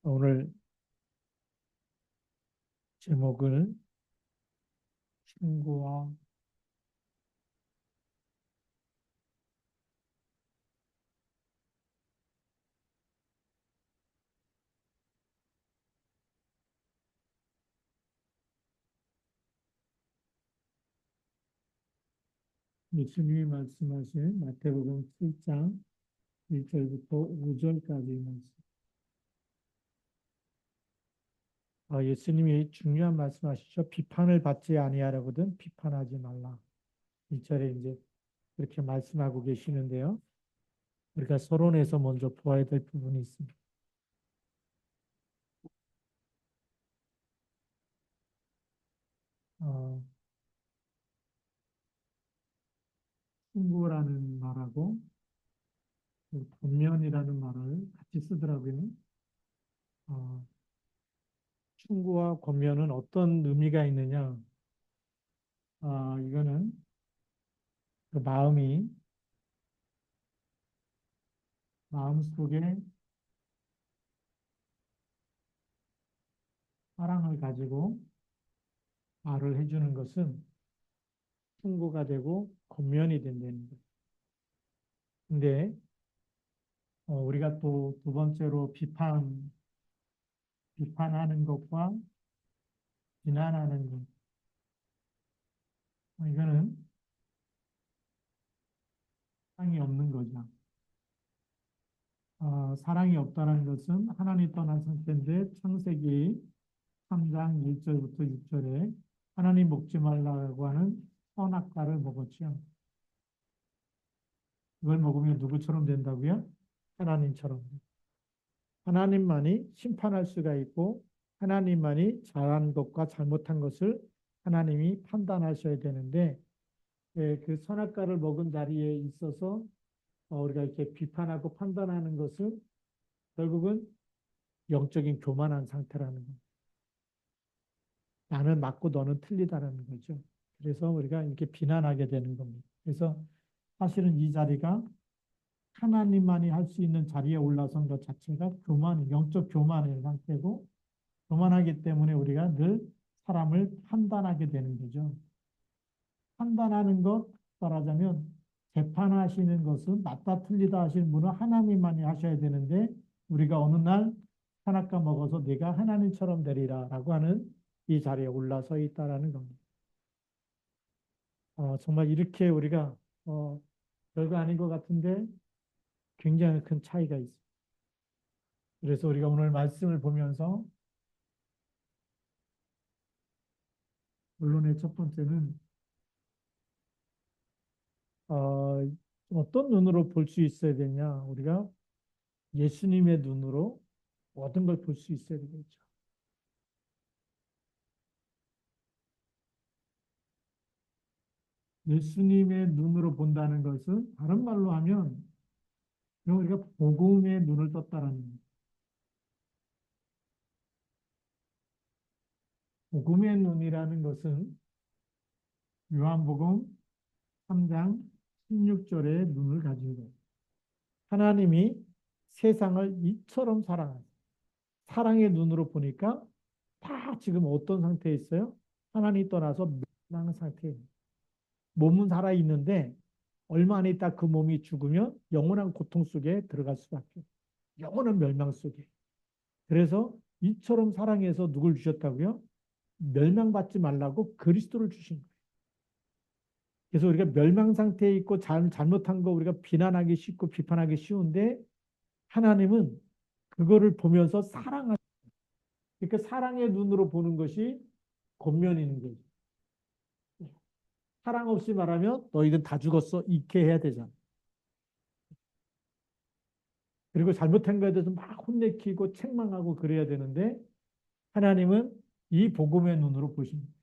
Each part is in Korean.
오늘 제목을 친구와 예수님이 말씀하신 마태복음 7장 1절부터 5절까지 말씀. 예수님이 중요한 말씀하시죠. 비판을 받지 아니하려거든 비판하지 말라. 1절에 이제 그렇게 말씀하고 계시는데요. 우리가 서론에서 먼저 보아야 될 부분이 있습니다. 어, 친구라는 말하고 권면이라는 말을 같이 쓰더라고요. 어, 충고와 권면은 어떤 의미가 있느냐? 이거는 그 마음 속에 사랑을 가지고 말을 해주는 것은 충고가 되고 권면이 된다는 거예요. 근데 우리가 또 두 번째로 비판하는 것과 비난하는 것, 이거는 사랑이 없는 거죠. 사랑이 없다는 것은 하나님 떠난 상태인데 창세기 3장 1절부터 6절에 하나님 먹지 말라고 하는 선악과를 먹었죠. 이걸 먹으면 누구처럼 된다고요? 하나님처럼. 하나님만이 심판할 수가 있고 하나님만이 잘한 것과 잘못한 것을 하나님이 판단하셔야 되는데 그 선악과를 먹은 자리에 있어서 우리가 이렇게 비판하고 판단하는 것은 결국은 영적인 교만한 상태라는 겁니다. 나는 맞고 너는 틀리다라는 거죠. 그래서 우리가 이렇게 비난하게 되는 겁니다. 그래서 사실은 이 자리가 하나님만이 할 수 있는 자리에 올라선 것 자체가 영적 교만의 상태고 교만하기 때문에 우리가 늘 사람을 판단하게 되는 거죠. 판단하는 것 말하자면 재판하시는 것은 맞다 틀리다 하시는 분은 하나님만이 하셔야 되는데 우리가 어느 날 하나까 먹어서 내가 하나님처럼 되리라라고 하는 이 자리에 올라서 있다라는 겁니다. 정말 이렇게 우리가 별거 아닌 것 같은데 굉장히 큰 차이가 있습니다. 그래서 우리가 오늘 말씀을 보면서 본론의 첫 번째는 어, 어떤 눈으로 볼 수 있어야 되냐? 우리가 예수님의 눈으로 모든 걸 볼 수 있어야 되겠죠. 예수님의 눈으로 본다는 것은 다른 말로 하면 우리가 복음의 눈을 떴다라는 거예요. 복음의 눈이라는 것은 요한복음 3장 16절의 눈을 가진 거예요. 하나님이 세상을 이처럼 사랑하세요. 사랑의 눈으로 보니까 다 지금 어떤 상태에 있어요? 하나님 떠나서 멸망 상태예요. 몸은 살아있는데 얼마 안 있다 그 몸이 죽으면 영원한 고통 속에 들어갈 수밖에 없어요. 영원한 멸망 속에. 그래서 이처럼 사랑해서 누굴 주셨다고요? 멸망받지 말라고 그리스도를 주신 거예요. 그래서 우리가 멸망 상태에 있고 잘못한 거 우리가 비난하기 쉽고 비판하기 쉬운데 하나님은 그거를 보면서 사랑하시는 거예요. 그러니까 사랑의 눈으로 보는 것이 권면인 거죠. 사랑 없이 말하면 너희들 다 죽었어. 이렇게 해야 되잖아. 그리고 잘못한 거에 대해서 막 혼내키고 책망하고 그래야 되는데 하나님은 이 복음의 눈으로 보십니다.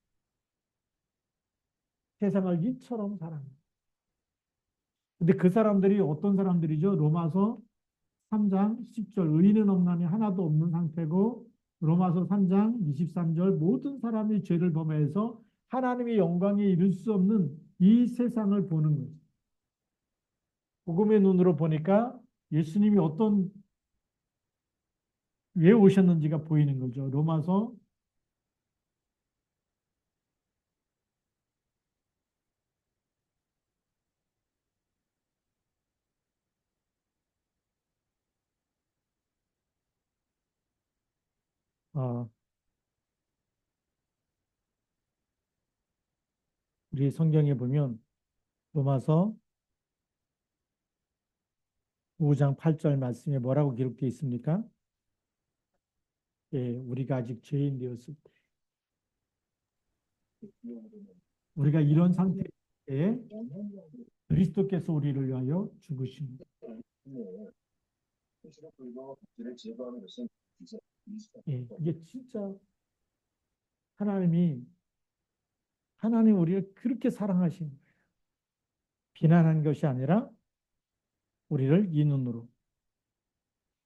세상을 이처럼 사랑합니다. 근데 그 사람들이 어떤 사람들이죠? 로마서 3장 10절 의인은 없나니 하나도 없는 상태고 로마서 3장 23절 모든 사람이 죄를 범해서 하나님의 영광에 이를 수 없는 이 세상을 보는 거죠. 복음의 눈으로 보니까 예수님이 어떤 왜 오셨는지가 보이는 거죠. 로마서. 어, 우리 성경에 보면 로마서 5장 8절 말씀에 뭐라고 기록되어 있습니까? 예, 우리가 아직 죄인 되었을 때, 우리가 이런 상태에 그리스도께서 우리를 위하여 죽으십니다. 예, 이게 진짜 하나님이 하나님 우리를 그렇게 사랑하신 거예요. 비난한 것이 아니라 우리를 이 눈으로.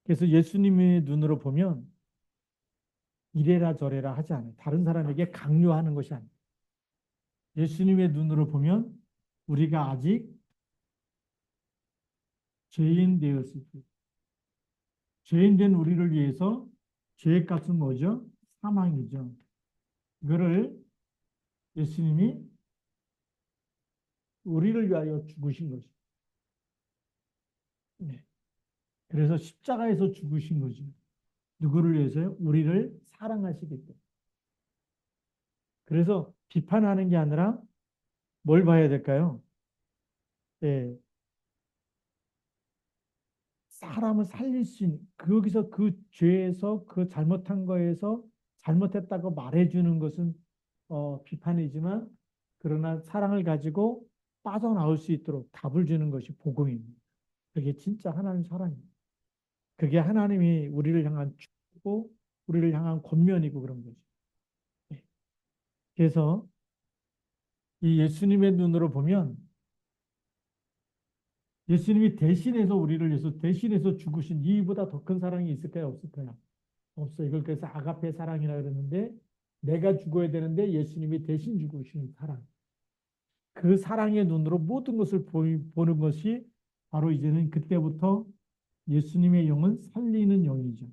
그래서 예수님의 눈으로 보면 이래라 저래라 하지 않아요. 다른 사람에게 강요하는 것이 아니에요. 예수님의 눈으로 보면 우리가 아직 죄인 되었을 때, 죄인 된 우리를 위해서 죄의 값은 뭐죠? 사망이죠. 이거를 예수님이 우리를 위하여 죽으신 거죠. 네. 그래서 십자가에서 죽으신 거죠. 누구를 위해서요? 우리를 사랑하시기 때문에. 그래서 비판하는 게 아니라 뭘 봐야 될까요? 예, 사람을 살릴 수 있는, 거기서 그 죄에서 그 잘못한 거에서 잘못했다고 말해주는 것은 비판이지만, 그러나 사랑을 가지고 빠져나올 수 있도록 답을 주는 것이 복음입니다. 그게 진짜 하나님 사랑입니다. 그게 하나님이 우리를 향한 축복, 우리를 향한 권면이고 그런 거죠. 예. 그래서 이 예수님의 눈으로 보면 예수님이 대신해서 우리를 위해서 대신해서 죽으신 이보다 더 큰 사랑이 있을까요? 없을까요? 없어. 이걸 그래서 아가페 사랑이라 그러는데, 내가 죽어야 되는데 예수님이 대신 죽으신 사랑. 그 사랑의 눈으로 모든 것을 보는 것이 바로 이제는 그때부터 예수님의 영은 살리는 영이죠.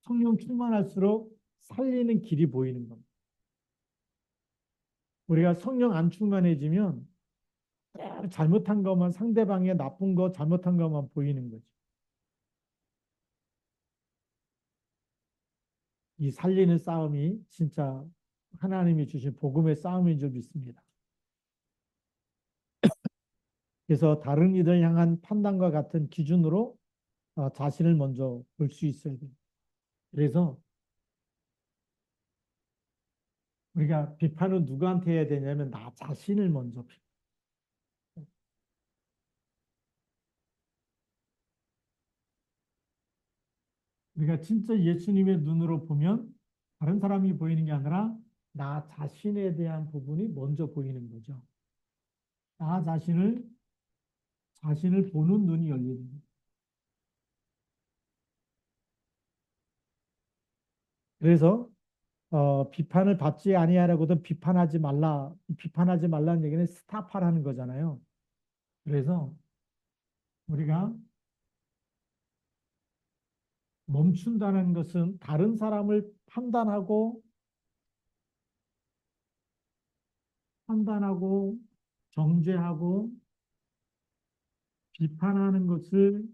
성령 충만할수록 살리는 길이 보이는 겁니다. 우리가 성령 안 충만해지면 잘못한 것만, 상대방의 나쁜 거 잘못한 것만 보이는 거죠. 이 살리는 싸움이 진짜 하나님이 주신 복음의 싸움인 줄 믿습니다. 그래서 다른 이들 향한 판단과 같은 기준으로 자신을 먼저 볼 수 있어야 돼요. 그래서 우리가 비판은 누구한테 해야 되냐면 나 자신을 먼저 우리가 진짜 예수님의 눈으로 보면 다른 사람이 보이는 게 아니라 나 자신에 대한 부분이 먼저 보이는 거죠. 나 자신을 보는 눈이 열리는 거예요. 그래서 비판을 받지 아니하라고든 비판하지 말라는 얘기는 스탑하라는 거잖아요. 그래서 우리가 멈춘다는 것은 다른 사람을 판단하고 정죄하고 비판하는 것을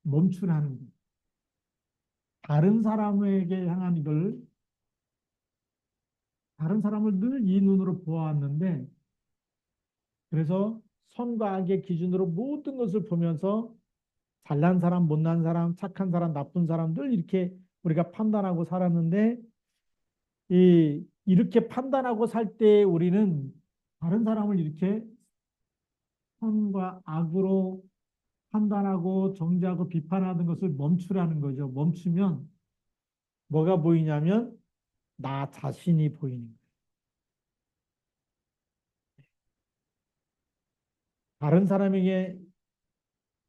멈추라는 거예요. 다른 사람에게 향한 이걸 다른 사람을 늘 이 눈으로 보아왔는데, 그래서 선과 악의 기준으로 모든 것을 보면서 잘난 사람, 못난 사람, 착한 사람, 나쁜 사람 늘 이렇게 우리가 판단하고 살았는데, 이렇게 판단하고 살 때 우리는 다른 사람을 이렇게 선과 악으로 판단하고 정죄하고 비판하는 것을 멈추라는 거죠. 멈추면 뭐가 보이냐면 나 자신이 보이는 거예요. 다른 사람에게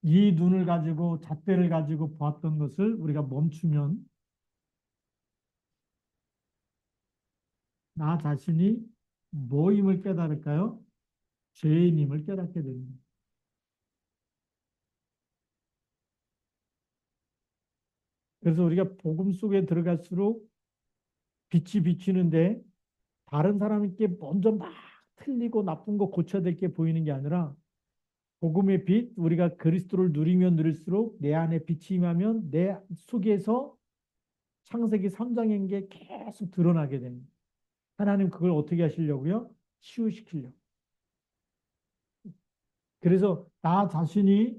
이 눈을 가지고 잣대를 가지고 보았던 것을 우리가 멈추면 나 자신이 뭐임을 깨달을까요? 죄인임을 깨닫게 됩니다. 그래서 우리가 복음 속에 들어갈수록 빛이 비치는데 다른 사람께 먼저 막 틀리고 나쁜 거 고쳐야 될 게 보이는 게 아니라 복음의 빛, 우리가 그리스도를 누리면 누릴수록 내 안에 빛이 임하면 내 속에서 창세기 3장인 게 계속 드러나게 됩니다. 하나님 그걸 어떻게 하시려고요? 치유시키려고. 그래서 나 자신이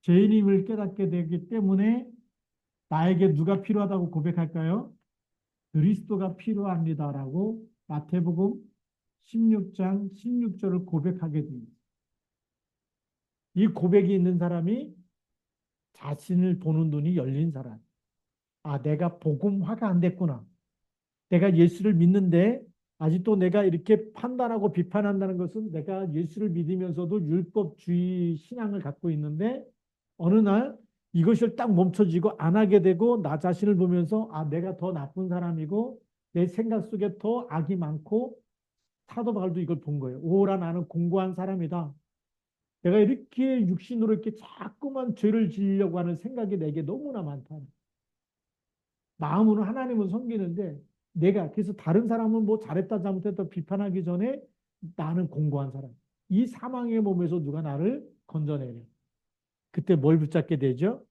죄인임을 깨닫게 되기 때문에 나에게 누가 필요하다고 고백할까요? 그리스도가 필요합니다라고 마태복음 16장 16절을 고백하게 됩니다. 이 고백이 있는 사람이 자신을 보는 눈이 열린 사람. 아, 내가 복음화가 안 됐구나. 내가 예수를 믿는데 아직도 내가 이렇게 판단하고 비판한다는 것은 내가 예수를 믿으면서도 율법주의 신앙을 갖고 있는데 어느 날 이것을 딱 멈춰지고 안 하게 되고 나 자신을 보면서 아, 내가 더 나쁜 사람이고 내 생각 속에 더 악이 많고 사도 바울도 이걸 본 거예요. 오라 나는 공고한 사람이다. 내가 이렇게 육신으로 이렇게 자꾸만 죄를 지으려고 하는 생각이 내게 너무나 많다. 마음으로 하나님을 섬기는데 내가 그래서 다른 사람은 뭐 잘했다 잘못했다 비판하기 전에 나는 공고한 사람. 이 사망의 몸에서 누가 나를 건져내려. 그때 뭘 붙잡게 되죠?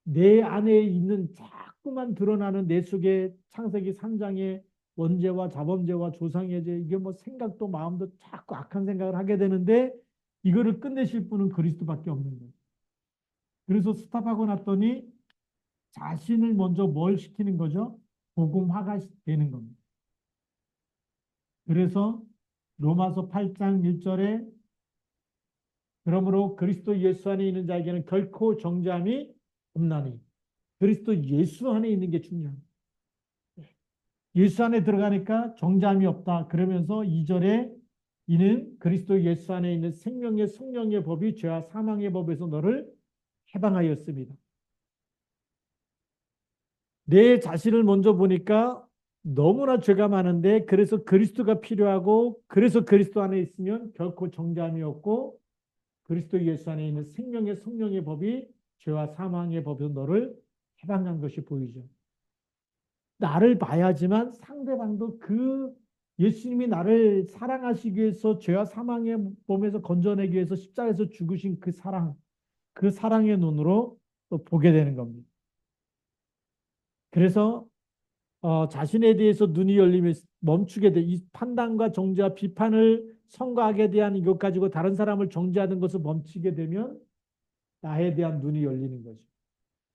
내 안에 있는 자꾸만 드러나는 내 속에 창세기 3장의 원죄와 자범죄와 조상의 죄 이게 뭐 생각도 마음도 자꾸 악한 생각을 하게 되는데 이거를 끝내실 분은 그리스도밖에 없는 거예요. 그래서 스탑하고 났더니 자신을 먼저 뭘 시키는 거죠? 복음화가 되는 겁니다. 그래서 로마서 8장 1절에 그러므로 그리스도 예수 안에 있는 자에게는 결코 정죄함이 없나니 그리스도 예수 안에 있는 게 중요합니다. 예수 안에 들어가니까 정죄함이 없다. 그러면서 2절에 이는 그리스도 예수 안에 있는 생명의 성령의 법이 죄와 사망의 법에서 너를 해방하였습니다. 내 자신을 먼저 보니까 너무나 죄가 많은데 그래서 그리스도가 필요하고 그래서 그리스도 안에 있으면 결코 정죄함이 없고 그리스도 예수 안에 있는 생명의 성령의 법이 죄와 사망의 법에서 너를 해방한 것이 보이죠. 나를 봐야지만 상대방도 그 예수님이 나를 사랑하시기 위해서 죄와 사망의 몸에서 건져내기 위해서 십자가에서 죽으신 그 사랑, 그 사랑의 눈으로 또 보게 되는 겁니다. 그래서 자신에 대해서 눈이 열리면 멈추게 돼. 이 판단과 정죄와 비판을 성과하게 대한 이것 가지고 다른 사람을 정죄하는 것을 멈추게 되면 나에 대한 눈이 열리는 거죠.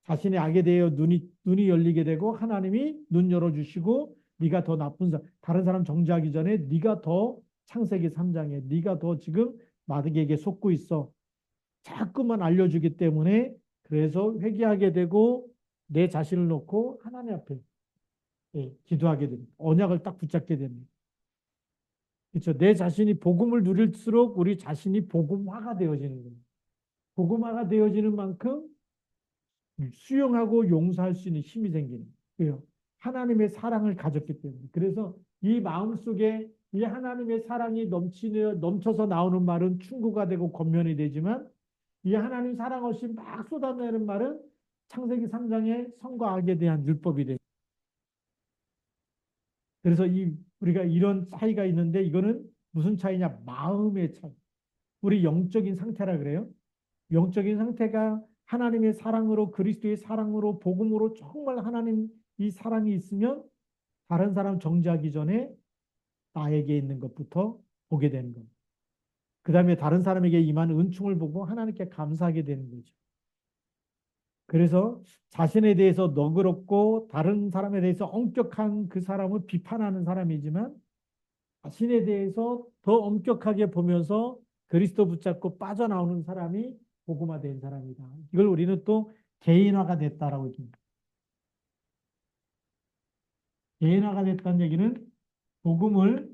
자신의 악에 대해 눈이 열리게 되고 하나님이 눈 열어주시고 네가 더 나쁜 사람, 다른 사람 정죄하기 전에 네가 더 창세기 3장에 네가 더 지금 마귀에게 속고 있어. 자꾸만 알려주기 때문에 그래서 회개하게 되고 내 자신을 놓고 하나님 앞에 기도하게 됩니다. 언약을 딱 붙잡게 됩니다. 그렇죠. 내 자신이 복음을 누릴수록 우리 자신이 복음화가 되어지는 겁니다. 복음화가 되어지는 만큼 수용하고 용서할 수 있는 힘이 생기는 거예요. 하나님의 사랑을 가졌기 때문에. 그래서 이 마음속에 이 하나님의 사랑이 넘쳐서 나오는 말은 충고가 되고 권면이 되지만 이 하나님 사랑 없이 막 쏟아내는 말은 창세기 3장의 선과 악에 대한 율법이 돼요. 그래서 우리가 이런 차이가 있는데 이거는 무슨 차이냐? 마음의 차이. 우리 영적인 상태라 그래요. 영적인 상태가 하나님의 사랑으로 그리스도의 사랑으로 복음으로 정말 하나님 이 사랑이 있으면 다른 사람 정죄하기 전에 나에게 있는 것부터 보게 되는 겁니다. 그 다음에 다른 사람에게 임한 은총을 보고 하나님께 감사하게 되는 거죠. 그래서 자신에 대해서 너그럽고 다른 사람에 대해서 엄격한 그 사람을 비판하는 사람이지만 자신에 대해서 더 엄격하게 보면서 그리스도 붙잡고 빠져나오는 사람이 복음화된 사람이다. 이걸 우리는 또 개인화가 됐다라고 얘기합니다. 개인화가 됐다는 얘기는 복음을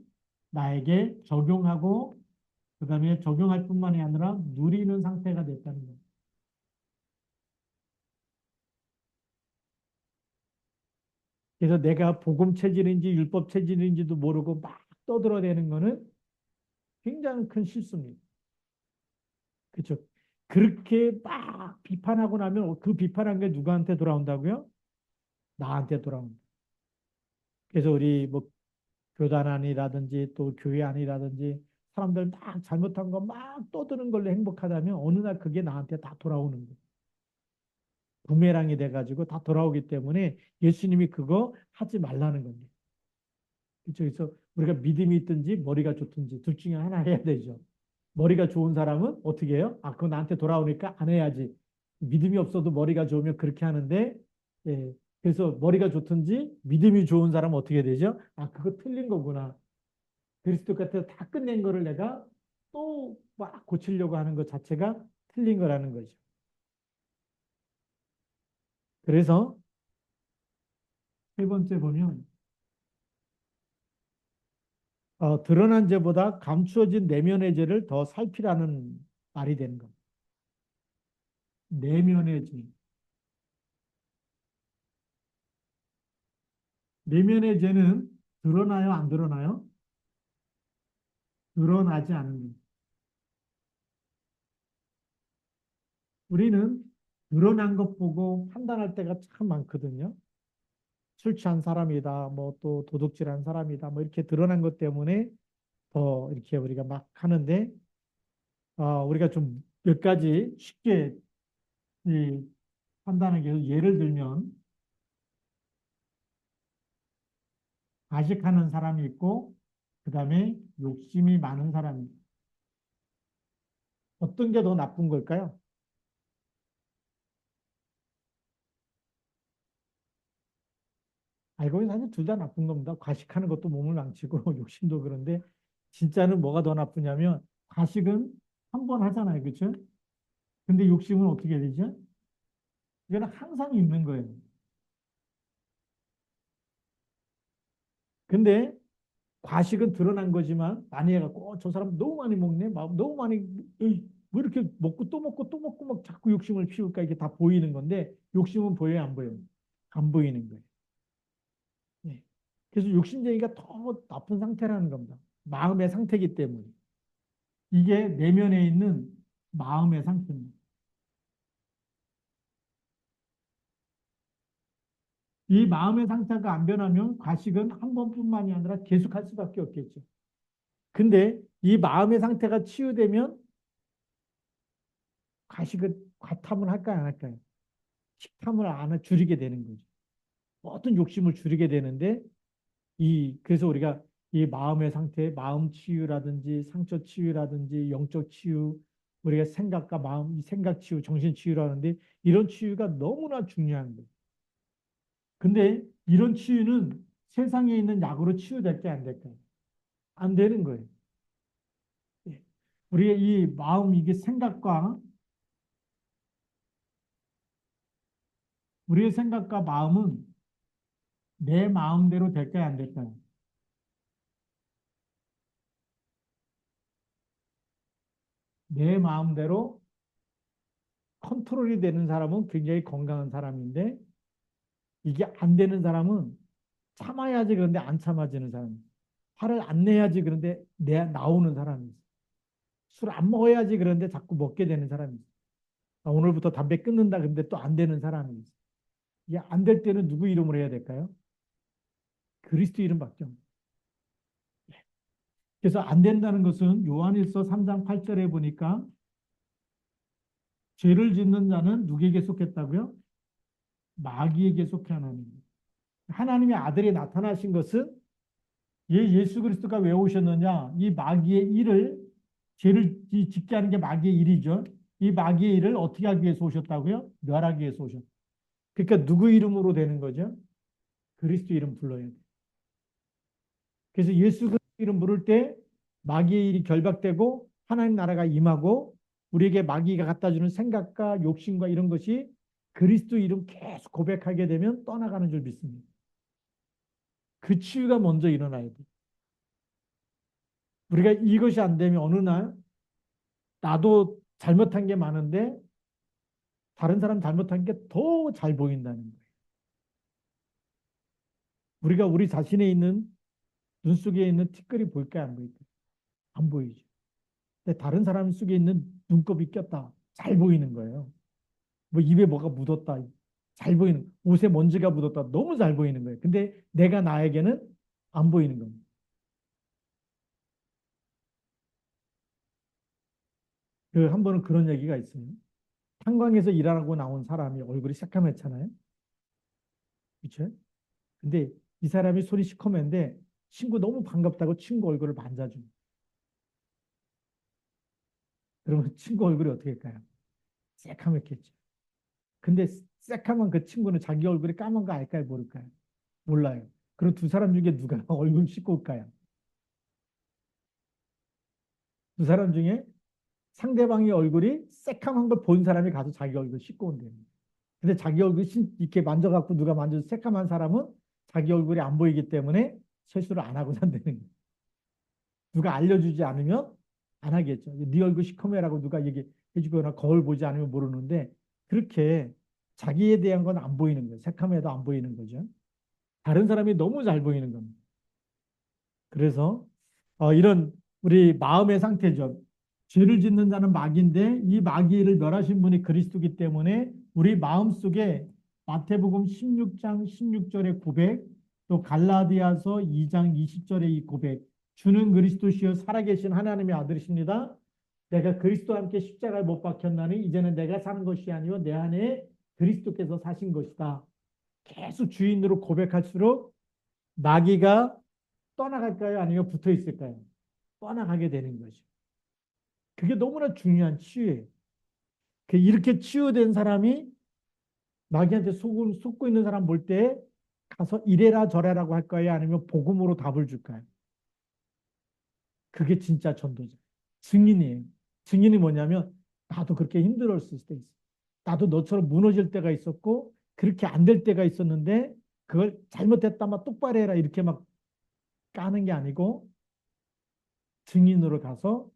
나에게 적용하고 그다음에 적용할 뿐만이 아니라 누리는 상태가 됐다는 겁니다. 그래서 내가 복음 체질인지 율법 체질인지도 모르고 막 떠들어대는 거는 굉장히 큰 실수입니다. 그렇죠? 그렇게 막 비판하고 나면 그 비판한 게 누구한테 돌아온다고요? 나한테 돌아온다. 그래서 우리 뭐 교단 안이라든지 또 교회 안이라든지 사람들 막 잘못한 거 막 떠드는 걸로 행복하다면 어느 날 그게 나한테 다 돌아오는 거예요. 부메랑이 돼가지고 다 돌아오기 때문에 예수님이 그거 하지 말라는 겁니다. 그렇죠? 그래서 우리가 믿음이 있든지 머리가 좋든지 둘 중에 하나 해야 되죠. 머리가 좋은 사람은 어떻게 해요? 아, 그거 나한테 돌아오니까 안 해야지. 믿음이 없어도 머리가 좋으면 그렇게 하는데, 예. 그래서 머리가 좋든지 믿음이 좋은 사람은 어떻게 되죠? 아, 그거 틀린 거구나. 그리스도 곁에서 다 끝낸 거를 내가 또 막 고치려고 하는 것 자체가 틀린 거라는 거죠. 그래서 세 번째 보면 드러난 죄보다 감추어진 내면의 죄를 더 살피라는 말이 되는 겁니다. 내면의 죄. 내면의 죄는 드러나요, 안 드러나요? 드러나지 않는 것. 우리는 드러난 것 보고 판단할 때가 참 많거든요. 술 취한 사람이다, 뭐 또 도둑질한 사람이다, 뭐 이렇게 드러난 것 때문에 더 이렇게 우리가 막 하는데, 우리가 좀 몇 가지 쉽게 이 판단하기 위해서 예를 들면, 가식하는 사람이 있고, 그 다음에 욕심이 많은 사람이 있고, 어떤 게 더 나쁜 걸까요? 알고 보니 사실 둘 다 나쁜 겁니다. 과식하는 것도 몸을 망치고 욕심도 그런데 진짜는 뭐가 더 나쁘냐면 과식은 한 번 하잖아요. 그렇죠? 근데 욕심은 어떻게 되죠? 이거는 항상 있는 거예요. 근데 과식은 드러난 거지만 많이 해갖고 저 사람 너무 많이 먹네. 막 너무 많이 왜 이렇게 먹고 또 먹고 또 먹고 막 자꾸 욕심을 피울까 이게 다 보이는 건데 욕심은 보여요, 안 보여요? 안 보이는 거예요. 예. 그래서 욕심쟁이가 더 나쁜 상태라는 겁니다. 마음의 상태이기 때문에. 이게 내면에 있는 마음의 상태입니다. 이 마음의 상태가 안 변하면 과식은 한 번뿐만이 아니라 계속할 수밖에 없겠죠. 근데 이 마음의 상태가 치유되면 과식을 과탐을 할까요, 안 할까요? 식탐을 안 줄이게 되는 거죠. 모든 욕심을 줄이게 되는데 그래서 우리가 이 마음의 상태, 마음 치유라든지 상처 치유라든지 영적 치유, 우리가 생각과 마음, 생각 치유, 정신 치유라는데 이런 치유가 너무나 중요한 거예요. 근데 이런 치유는 세상에 있는 약으로 치유될 게 안 될까요? 안 되는 거예요. 예. 우리의 이 마음, 이게 생각과, 우리의 생각과 마음은 내 마음대로 될까요? 안 될까요? 내 마음대로 컨트롤이 되는 사람은 굉장히 건강한 사람인데, 이게 안 되는 사람은 참아야지 그런데 안 참아지는 사람. 화를 안 내야지 그런데 나오는 사람이 있어. 술 안 먹어야지 그런데 자꾸 먹게 되는 사람이 있어. 오늘부터 담배 끊는다 그런데 또 안 되는 사람이 있어. 이게 안 될 때는 누구 이름으로 해야 될까요? 그리스도 이름밖에 없는. 그래서 안 된다는 것은 요한일서 3장 8절에 보니까 죄를 짓는 자는 누구에게 속했다고요? 마귀에게 속해 하나님. 하나님의 아들이 나타나신 것은 예수 그리스도가 왜 오셨느냐? 이 마귀의 일을 죄를 짓게 하는 게 마귀의 일이죠. 이 마귀의 일을 어떻게 하기 위해서 오셨다고요? 멸하기 위해서 오셨. 그러니까 누구 이름으로 되는 거죠? 그리스도 이름 불러야 돼. 그래서 예수 그리스도 이름 부를 때 마귀의 일이 결박되고 하나님 나라가 임하고 우리에게 마귀가 갖다 주는 생각과 욕심과 이런 것이 그리스도 이름 계속 고백하게 되면 떠나가는 줄 믿습니다. 그 치유가 먼저 일어나야 돼. 우리가 이것이 안 되면 어느 날 나도 잘못한 게 많은데 다른 사람 잘못한 게 더 잘 보인다는 거예요. 우리가 우리 자신에 있는 눈 속에 있는 티끌이 보일까요? 안 보일까요? 안 보이죠. 근데 다른 사람 속에 있는 눈곱이 꼈다. 잘 보이는 거예요. 뭐 입에 뭐가 묻었다. 잘 보이는, 옷에 먼지가 묻었다. 너무 잘 보이는 거예요. 근데 내가 나에게는 안 보이는 겁니다. 그 한 번은 그런 얘기가 있어요. 탄광에서 일하고 나온 사람이 얼굴이 새까맣잖아요. 그렇죠? 근데 이 사람이 손이 시커먼데 친구 너무 반갑다고 친구 얼굴을 만져줍니다. 그러면 친구 얼굴이 어떻게 할까요? 새카맣겠죠. 근데 새카만 그 친구는 자기 얼굴이 까만 거 알까요? 모를까요? 몰라요. 그럼 두 사람 중에 누가 얼굴 씻고 올까요? 두 사람 중에 상대방의 얼굴이 새카만 걸 본 사람이 가서 자기 얼굴 씻고 온대요. 근데 자기 얼굴 이렇게 만져갖고 누가 만져서 새카만 사람은 자기 얼굴이 안 보이기 때문에 세수를 안 하고 산다는 거예요. 누가 알려주지 않으면 안 하겠죠. 네 얼굴 시커매라고 누가 얘기해주거나 거울 보지 않으면 모르는데 그렇게 자기에 대한 건 안 보이는 거예요. 새카매도 안 보이는 거죠. 다른 사람이 너무 잘 보이는 겁니다. 그래서 이런 우리 마음의 상태죠. 죄를 짓는 자는 마귀인데 이 마귀를 멸하신 분이 그리스도기 때문에 우리 마음속에 마태복음 16장 16절의 고백, 또 갈라디아서 2장 20절의 이 고백, 주는 그리스도시요 살아계신 하나님의 아들이십니다. 내가 그리스도와 함께 십자가에 못 박혔나니 이제는 내가 사는 것이 아니요 내 안에 그리스도께서 사신 것이다. 계속 주인으로 고백할수록 마귀가 떠나갈까요? 아니면 붙어 있을까요? 떠나가게 되는 거죠. 그게 너무나 중요한 치유예요. 이렇게 치유된 사람이 마귀한테 속고 있는 사람 볼 때 가서 이래라 저래라고 할까요? 아니면 복음으로 답을 줄까요? 그게 진짜 전도자. 증인이에요. 증인이 뭐냐면 나도 그렇게 힘들었을 때 있어. 나도 너처럼 무너질 때가 있었고 그렇게 안 될 때가 있었는데 그걸 잘못했다 막 똑바로 해라 이렇게 막 까는 게 아니고 증인으로 가서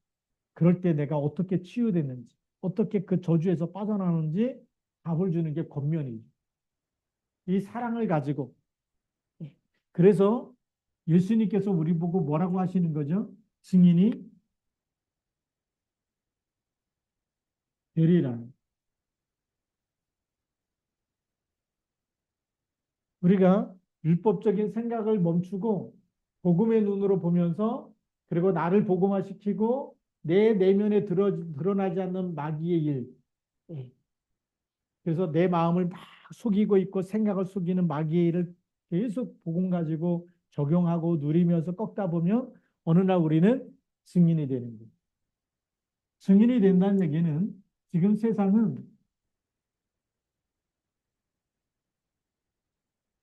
그럴 때 내가 어떻게 치유됐는지, 어떻게 그 저주에서 빠져나오는지 답을 주는 게 권면이죠. 이 사랑을 가지고. 그래서 예수님께서 우리 보고 뭐라고 하시는 거죠? 증인이 되리라. 우리가 율법적인 생각을 멈추고 복음의 눈으로 보면서 그리고 나를 복음화시키고 내 내면에 드러나지 않는 마귀의 일. 예. 그래서 내 마음을 막 속이고 있고 생각을 속이는 마귀의 일을 계속 복음 가지고 적용하고 누리면서 꺾다 보면 어느 날 우리는 증인이 되는 거예요. 증인이 된다는 얘기는 지금 세상은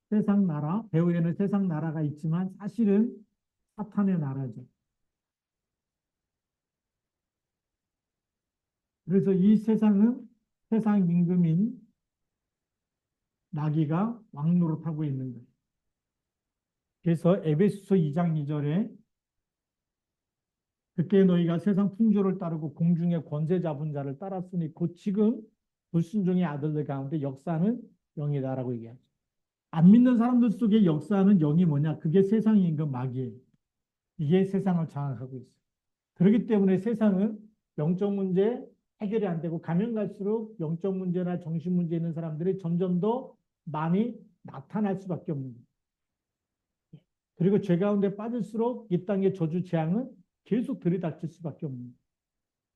세상 나라, 배후에는 세상 나라가 있지만 사실은 사탄의 나라죠. 그래서 이 세상은 세상 임금인 마귀가 왕노릇하고 있는 거예요. 그래서 에베소서 2장 2절에 그때 너희가 세상 풍조를 따르고 공중의 권세 잡은 자를 따랐으니 곧 지금 불순종의 아들들 가운데 역사는 영이다라고 얘기하죠. 안 믿는 사람들 속에 역사하는 영이 뭐냐? 그게 세상의 임금 마귀예요. 이게 세상을 장악하고 있어요. 그렇기 때문에 세상은 영적 문제 해결이 안 되고 가면 갈수록 영적 문제나 정신 문제 있는 사람들이 점점 더 많이 나타날 수밖에 없는 거예요. 그리고 죄 가운데 빠질수록 이 땅의 저주 재앙은 계속 들이닥칠 수밖에 없는 거예요.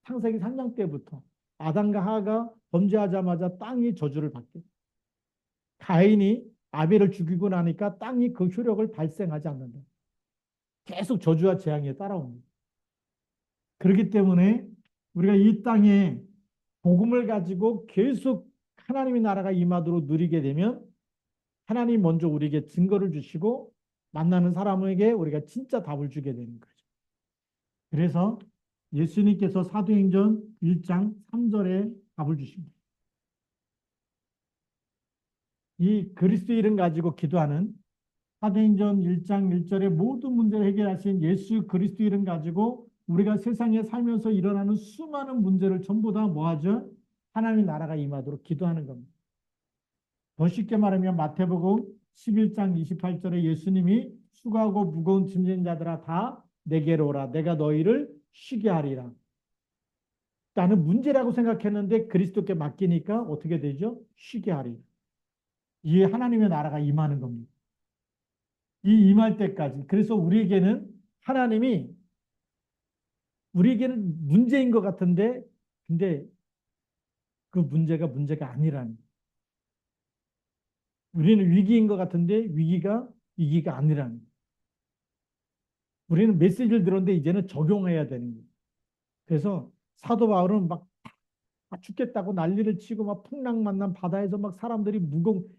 창세기 3장 때부터 아담과 하가 범죄하자마자 땅이 저주를 받게. 가인이 아벨을 죽이고 나니까 땅이 그 효력을 발생하지 않는다. 계속 저주와 재앙이 따라옵니다. 그렇기 때문에 우리가 이 땅에 복음을 가지고 계속 하나님의 나라가 임하도록 누리게 되면 하나님 먼저 우리에게 증거를 주시고 만나는 사람에게 우리가 진짜 답을 주게 되는 거죠. 그래서 예수님께서 사도행전 1장 3절에 답을 주십니다. 이 그리스도 이름 가지고 기도하는 사도행전 1장 1절의 모든 문제를 해결하신 예수 그리스도 이름 가지고 우리가 세상에 살면서 일어나는 수많은 문제를 전부 다 뭐하죠? 하나님의 나라가 임하도록 기도하는 겁니다. 더 쉽게 말하면 마태복음 11장 28절에 예수님이 수고하고 무거운 짐진 자들아 다 내게로 오라. 내가 너희를 쉬게 하리라. 나는 문제라고 생각했는데 그리스도께 맡기니까 어떻게 되죠? 쉬게 하리라. 이 하나님의 나라가 임하는 겁니다. 이 임할 때까지. 그래서 하나님이 우리에게는 문제인 것 같은데, 근데 그 문제가 아니라는. 우리는 위기인 것 같은데 위기가 아니라는. 우리는 메시지를 들었는데 이제는 적용해야 되는 거예요. 그래서 사도 바울은 막 죽겠다고 난리를 치고 막 풍랑 만난 바다에서 막 사람들이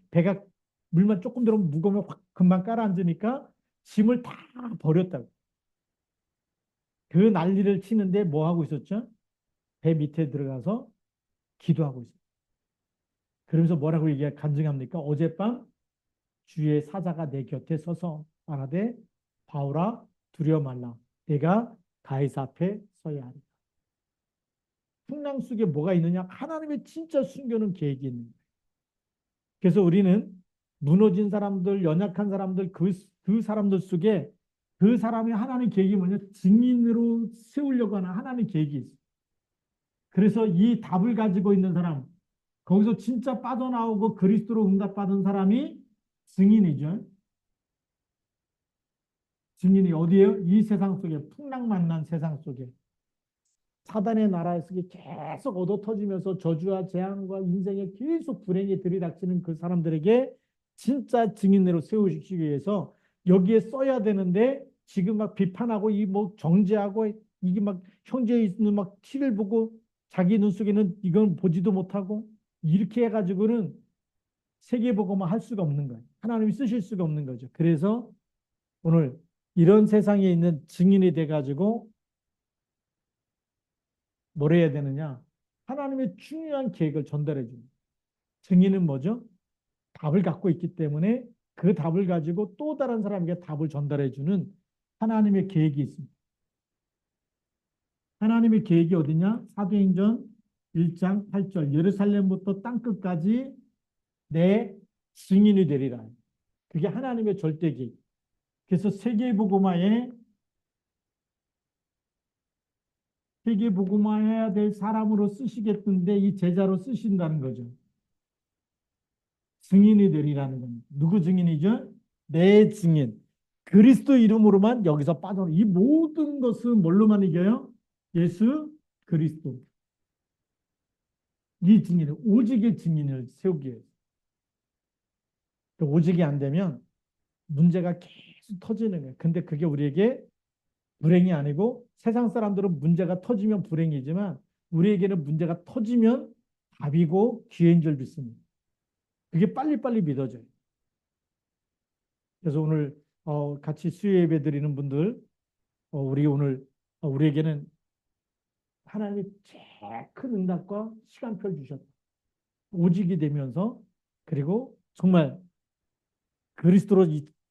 배가 물만 조금 들어오면 무거우면 확 금방 깔아앉으니까 짐을 다 버렸다고. 그 난리를 치는데 뭐 하고 있었죠? 배 밑에 들어가서 기도하고 있어요. 그러면서 뭐라고 간증합니까? 어젯밤 주의 사자가 내 곁에 서서 말하되 바울아 두려워 말라. 내가 가이사 앞에 서야 하리라. 풍랑 속에 뭐가 있느냐? 하나님의 진짜 숨겨놓은 계획이 있는 거예요. 그래서 우리는 무너진 사람들, 연약한 사람들, 그 사람들 속에 그 사람의 하나님 계획이 뭐냐? 증인으로 세우려고 하는 하나님 계획이 있어요. 그래서 이 답을 가지고 있는 사람, 거기서 진짜 빠져나오고 그리스도로 응답받은 사람이 증인이죠. 증인이 어디에요? 이 세상 속에, 풍랑 만난 세상 속에. 사단의 나라에 서 계속 얻어터지면서 저주와 재앙과 인생에 계속 불행이 들이닥치는 그 사람들에게 진짜 증인으로 세우시기 위해서 여기에 써야 되는데 지금 막 비판하고 이 뭐 정죄하고 이게 막 형제에 있는 막 티를 보고 자기 눈 속에는 이건 보지도 못하고 이렇게 해가지고는 세계복음화 할 수가 없는 거예요. 하나님이 쓰실 수가 없는 거죠. 그래서 오늘 이런 세상에 있는 증인이 돼가지고 뭘 해야 되느냐? 하나님의 중요한 계획을 전달해 줍니다. 증인은 뭐죠? 답을 갖고 있기 때문에 그 답을 가지고 또 다른 사람에게 답을 전달해 주는 하나님의 계획이 있습니다. 하나님의 계획이 어디냐? 사도행전 1장 8절 예루살렘부터 땅끝까지 내 증인이 되리라. 그게 하나님의 절대 계획. 그래서 세계복음화해야 될 사람으로 쓰시겠는데 이 제자로 쓰신다는 거죠. 증인이 되리라는 겁니다. 누구 증인이죠? 내 증인. 그리스도 이름으로만 여기서 이 모든 것은 뭘로만 이겨요? 예수 그리스도. 이 증인을 오직의 증인을 세우기 위해서. 오직이 안 되면 문제가 계속 터지는 거예요. 근데 그게 우리에게 불행이 아니고 세상 사람들은 문제가 터지면 불행이지만 우리에게는 문제가 터지면 답이고 기회인 줄 믿습니다. 그게 빨리빨리 믿어져요. 그래서 오늘 같이 수요 예배 드리는 분들 우리에게는 하나님이 제일 큰 응답과 시간표를 주셨다. 오직이 되면서 그리고 정말 그리스도로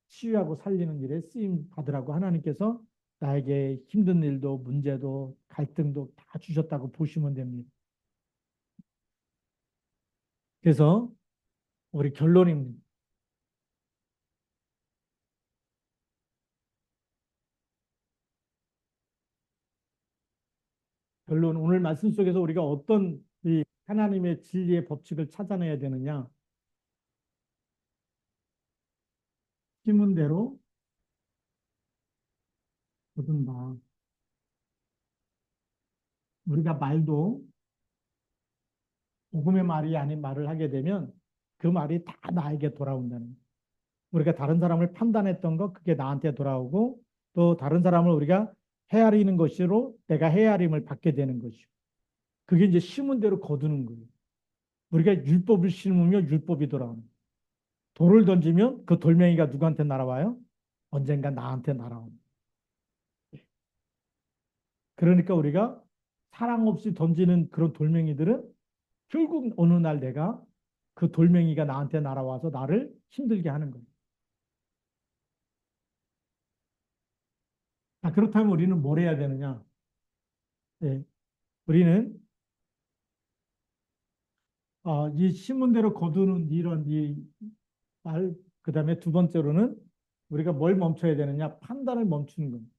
치유하고 살리는 일에 쓰임 받으라고 하나님께서 나에게 힘든 일도 문제도 갈등도 다 주셨다고 보시면 됩니다. 그래서 우리 결론입니다. 결론 오늘 말씀 속에서 우리가 어떤 이 하나님의 진리의 법칙을 찾아내야 되느냐? 심은 대로 거둔다. 우리가 말도 복음의 말이 아닌 말을 하게 되면 그 말이 다 나에게 돌아온다는 거예요. 우리가 다른 사람을 판단했던 거 그게 나한테 돌아오고 또 다른 사람을 우리가 헤아리는 것으로 내가 헤아림을 받게 되는 것이고 그게 이제 심은 대로 거두는 거예요. 우리가 율법을 심으면 율법이 돌아오는 거예요. 돌을 던지면 그 돌멩이가 누구한테 날아와요? 언젠가 나한테 날아옵니다. 그러니까 우리가 사랑 없이 던지는 그런 돌멩이들은 결국 어느 날 내가 그 돌멩이가 나한테 날아와서 나를 힘들게 하는 거예요. 그렇다면 우리는 뭘 해야 되느냐? 네, 우리는 이 신문대로 거두는 이런 이 말, 그 다음에 두 번째로는 우리가 뭘 멈춰야 되느냐? 판단을 멈추는 겁니다.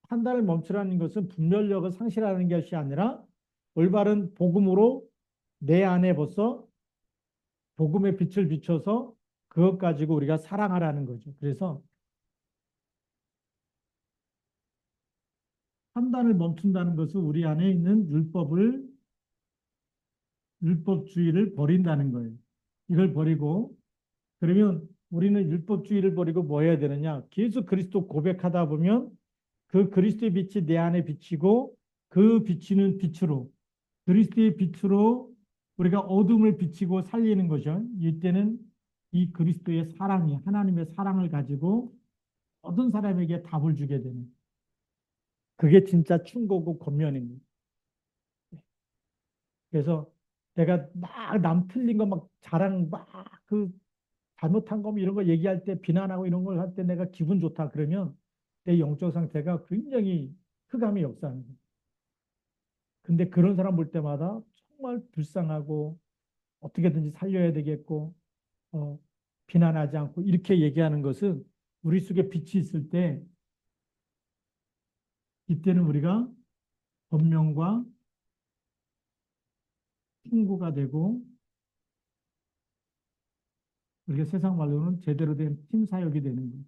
판단을 멈추라는 것은 분별력을 상실하는 것이 아니라 올바른 복음으로 내 안에 벌써 복음의 빛을 비춰서 그것 가지고 우리가 사랑하라는 거죠. 그래서 판단을 멈춘다는 것은 우리 안에 있는 율법주의를 버린다는 거예요. 이걸 버리고 그러면 우리는 율법주의를 버리고 뭐 해야 되느냐? 계속 그리스도 고백하다 보면 그 그리스도의 빛이 내 안에 비치고 그 비치는 빛으로 그리스도의 빛으로 우리가 어둠을 비치고 살리는 거죠. 이때는 이 그리스도의 사랑이 하나님의 사랑을 가지고 어떤 사람에게 답을 주게 되는 그게 진짜 충고고 권면입니다. 그래서 내가 막 남 틀린 거 막 자랑 막 그 잘못한 거 뭐 이런 거 얘기할 때 비난하고 이런 걸 할 때 내가 기분 좋다 그러면 내 영적 상태가 굉장히 흑암의 역사하는 거예요. 근데 그런 사람 볼 때마다 정말 불쌍하고 어떻게든지 살려야 되겠고 어, 비난하지 않고 이렇게 얘기하는 것은 우리 속에 빛이 있을 때 이때는 우리가 권면과 충고가 되고 우리가 세상 말로는 제대로 된 팀 사역이 되는 거죠.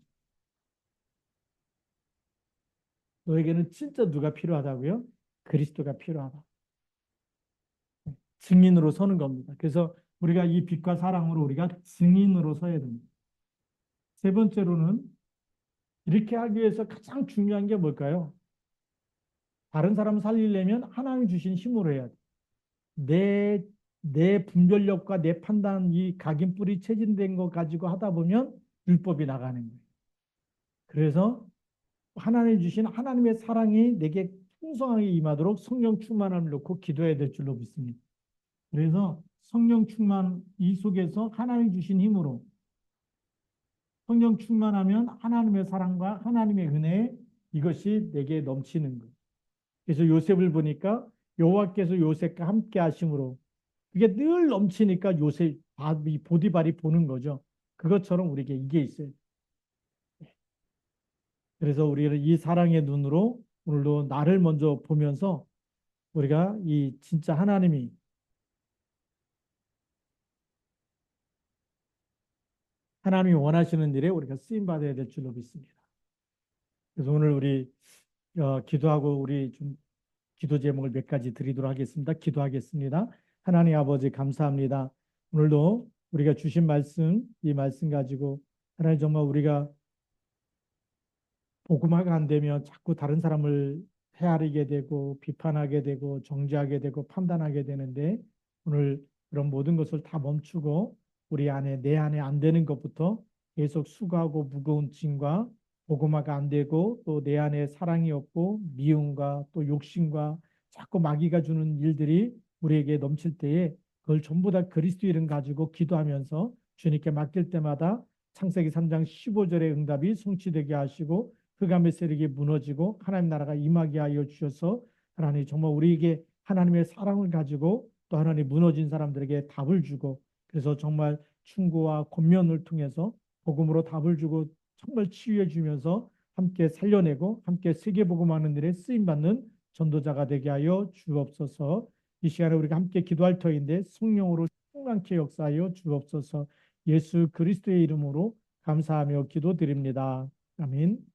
너에게는 진짜 누가 필요하다고요? 그리스도가 필요하다. 증인으로 서는 겁니다. 그래서 우리가 이 빛과 사랑으로 우리가 증인으로 서야 됩니다. 세 번째로는 이렇게 하기 위해서 가장 중요한 게 뭘까요? 다른 사람을 살리려면 하나님 주신 힘으로 해야 돼. 내, 내 분별력과 내 판단, 이 각인뿔이 체진된 거 가지고 하다 보면 율법이 나가는 거예요. 그래서 하나님 주신 하나님의 사랑이 내게 풍성하게 임하도록 성령 충만함을 놓고 기도해야 될 줄로 믿습니다. 그래서 성령 충만 이 속에서 하나님 주신 힘으로 성령 충만하면 하나님의 사랑과 하나님의 은혜 이것이 내게 넘치는 거예요. 그래서 요셉을 보니까 여호와께서 요셉과 함께 하심으로 그게 늘 넘치니까 요셉 이 보디발이 보는 거죠. 그것처럼 우리에게 이게 있어요. 그래서 우리는 이 사랑의 눈으로 오늘도 나를 먼저 보면서 우리가 이 진짜 하나님이 원하시는 일에 우리가 쓰임 받아야 될 줄로 믿습니다. 그래서 오늘 우리 기도하고 우리 좀 기도 제목을 몇 가지 드리도록 하겠습니다. 기도하겠습니다. 하나님 아버지 감사합니다. 오늘도 우리가 주신 말씀, 이 말씀 가지고 하나님 정말 우리가 복음화가 안 되면 자꾸 다른 사람을 헤아리게 되고 비판하게 되고 정죄하게 되고 판단하게 되는데 오늘 그런 모든 것을 다 멈추고 우리 안에 내 안에 안 되는 것부터 계속 수고하고 무거운 짐과 복음화가 안 되고 또 내 안에 사랑이 없고 미움과 또 욕심과 자꾸 마귀가 주는 일들이 우리에게 넘칠 때에 그걸 전부 다 그리스도 이름 가지고 기도하면서 주님께 맡길 때마다 창세기 3장 15절의 응답이 성취되게 하시고 흑암의 세력이 무너지고 하나님 나라가 임하게 하여 주셔서 하나님 정말 우리에게 하나님의 사랑을 가지고 또 하나님 무너진 사람들에게 답을 주고 그래서 정말 충고와 권면을 통해서 복음으로 답을 주고 정말 치유해 주면서 함께 살려내고 함께 세계복음하는 일에 쓰임받는 전도자가 되게 하여 주옵소서. 이 시간에 우리가 함께 기도할 터인데 성령으로 충만케 역사하여 주옵소서. 예수 그리스도의 이름으로 감사하며 기도드립니다. 아멘.